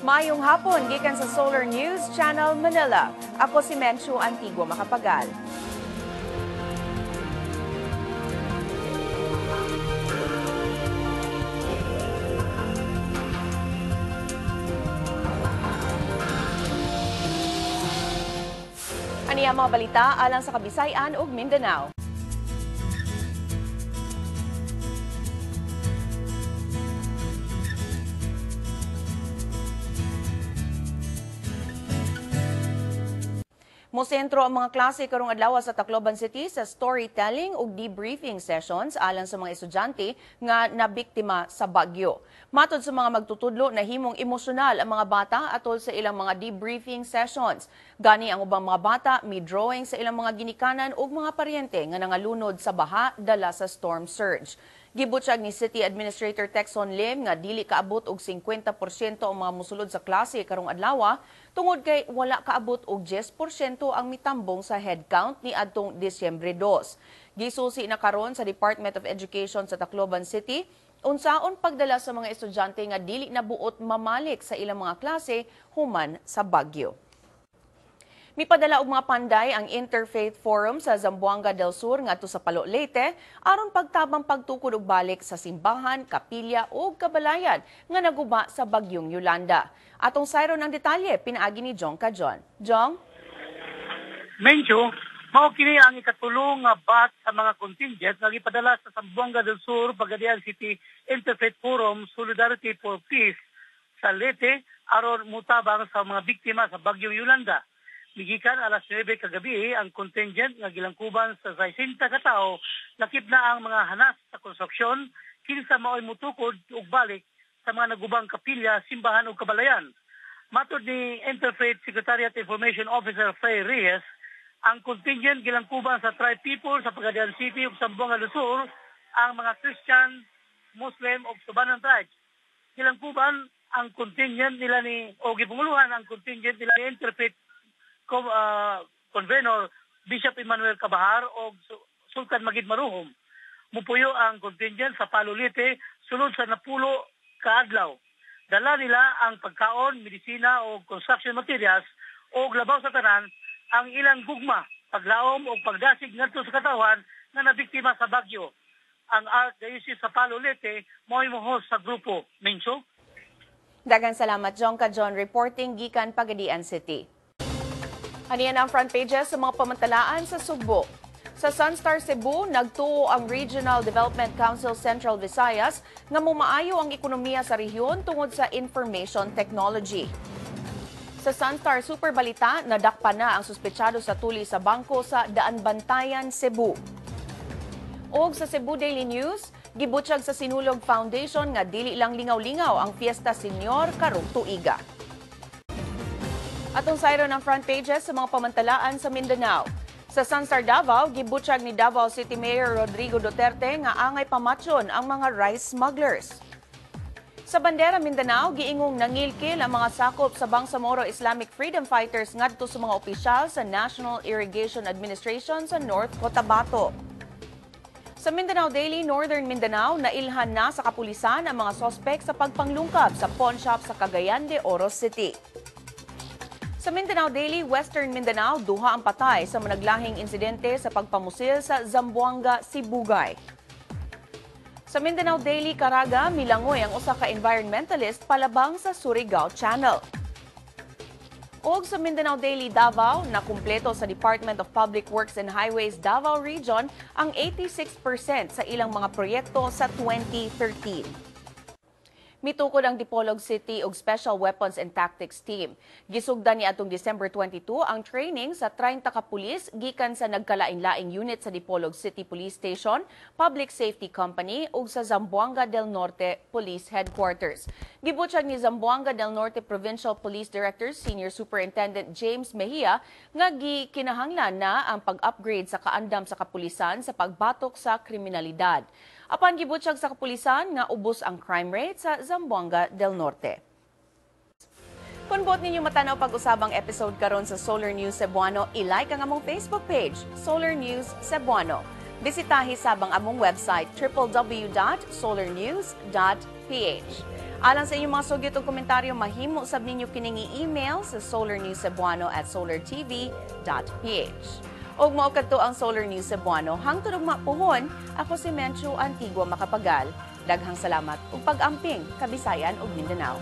Mayong hapon, gikan sa Solar News Channel Manila. Ako si Menchu Antigua Macapagal. Ani ang mga balita alang sa Kabisayan ug Mindanao. Mosentro ang mga klase karong adlaw sa Tacloban City sa storytelling ug debriefing sessions alang sa mga estudyante nga nabiktima sa bagyo. Matod sa mga magtutudlo, nahimong emosyonal ang mga bata atol sa ilang mga debriefing sessions. Gani ang ubang mga bata may drawing sa ilang mga ginikanan ug mga paryente nga nangalunod sa baha dala sa storm surge. Gibutyag ni City Administrator Texon Lim nga dili kaabot og 50% ang mga mosulod sa klase karong adlaw tungod kay wala kaabot og 10% ang mitambong sa headcount ni adtong Disyembre 2. Gisusi na karon sa Department of Education sa Tacloban City unsaon pagdala sa mga estudyante nga dili nabuot mamalik sa ilang mga klase human sa bagyo. Mipadala og mga panday ang Interfaith Forum sa Zamboanga del Sur ngadto sa Palo Leyte aron pagtabang pagtukod og balik sa simbahan, kapilya ug kabalayan nga naguba sa bagyong Yolanda. Atong sayro ng detalye pinaagi ni Jong Kajon. Jong? Mencho, mao kini ang ikatulong nga batch sa mga contingent nga gipadala sa Zamboanga del Sur, Pagadian City Interfaith Forum Solidarity for Peace sa Leyte aron mutabang sa mga biktima sa bagyong Yolanda. Migikan alas 9 kagabi ang contingent nga gilangkuban sa 60 ka tawo lakip na ang mga hanas sa konstruksyon kinsa mao'y mutukod ug balik sa mga nagubang kapilya, simbahan ug kabalayan. Matod ni Interfaith Secretariat Information Officer Frey Reyes, ang contingent gilangkuban sa tribe people sa Pagadian City ug Zamboanga del Sur ang mga Christian, Muslim ug Tubanon tribes. Gilangkuban ang contingent nila ni o gipunguluhan ang contingent nila ni Interfaith Convenor Bishop Emmanuel Cabahar o Sultan Magid Maruhom. Mupuyo ang contingent sa Palo Leyte sulod sa napulo ka adlaw. Dala nila ang pagkaon, medisina o construction materials o labaw sa tanan ang ilang gugma, paglaom o pagdasig ngadto sa katawan nga nabiktima sa bagyo. Ang Archdiocese sa Palo Leyte mo'y mohos sa grupo. Mencho? Daghang salamat Jong Kajon reporting gikan Pagadian City. Haniyan ang front pages sa mga pamantalaan sa Sugbo. Sa Sunstar Cebu, nagtuo ang Regional Development Council Central Visayas nga mumaayo ang ekonomiya sa rehiyon tungod sa information technology. Sa Sunstar Super Balita, nadakpa na ang suspetsado sa tuli sa bangko sa Daanbantayan, Cebu. Og sa Cebu Daily News, gibutyag sa Sinulog Foundation nga dili lang lingaw-lingaw ang Fiesta Senior karong tuiga. Atong sayro ng front pages sa mga pamantalaan sa Mindanao. Sa Sunstar Davao, gibutyag ni Davao City Mayor Rodrigo Duterte nga angay pamatyon ang mga rice smugglers. Sa Bandera Mindanao, giingong nangilkil ang mga sakop sa Bangsamoro Islamic Freedom Fighters ngadto sa mga opisyal sa National Irrigation Administration sa North Cotabato. Sa Mindanao Daily, Northern Mindanao, nailhan na sa kapulisan ang mga sospek sa pagpanglungkab sa pawn shop sa Cagayan de Oro City. Sa Mindanao Daily, Western Mindanao, duha ang patay sa managlahing insidente sa pagpamusil sa Zamboanga, Sibugay. Sa Mindanao Daily, Caraga, milangoy ang usa ka environmentalist palabang sa Surigao Channel. Og sa Mindanao Daily Davao, nakumpleto sa Department of Public Works and Highways Davao Region ang 86% sa ilang mga proyekto sa 2013. Mitukod ang Dipolog City ug Special Weapons and Tactics Team. Gisugdan ni atong December 22 ang training sa 30 ka pulis gikan sa nagkalain-laing unit sa Dipolog City Police Station, Public Safety Company ug sa Zamboanga del Norte Police Headquarters. Gibutyag ni Zamboanga del Norte Provincial Police Director Senior Superintendent James Mejia nga gikinahanglan na ang pag-upgrade sa kaandam sa kapulisan sa pagbatok sa kriminalidad. Apan gibutyag sa kapulisan nga ubos ang crime rate sa Zamboanga del Norte. Kung bot ninyo matanaw pag-usabang episode karon sa Solar News Cebuano, i-like ang among Facebook page, Solar News Cebuano. Bisitahi sabang among website www.solarnews.ph. Alang sa inyong mga sugyot o komentaryo, mahimo sab ninyo kining email sa solarnewscebuano@solartv.ph. Og mao kadto ang Solar News Cebuano. Hangtod og mapuhon, ako si Menchu Antigua Macapagal. Daghang salamat ug pag-amping Kabisayan ug Mindanao.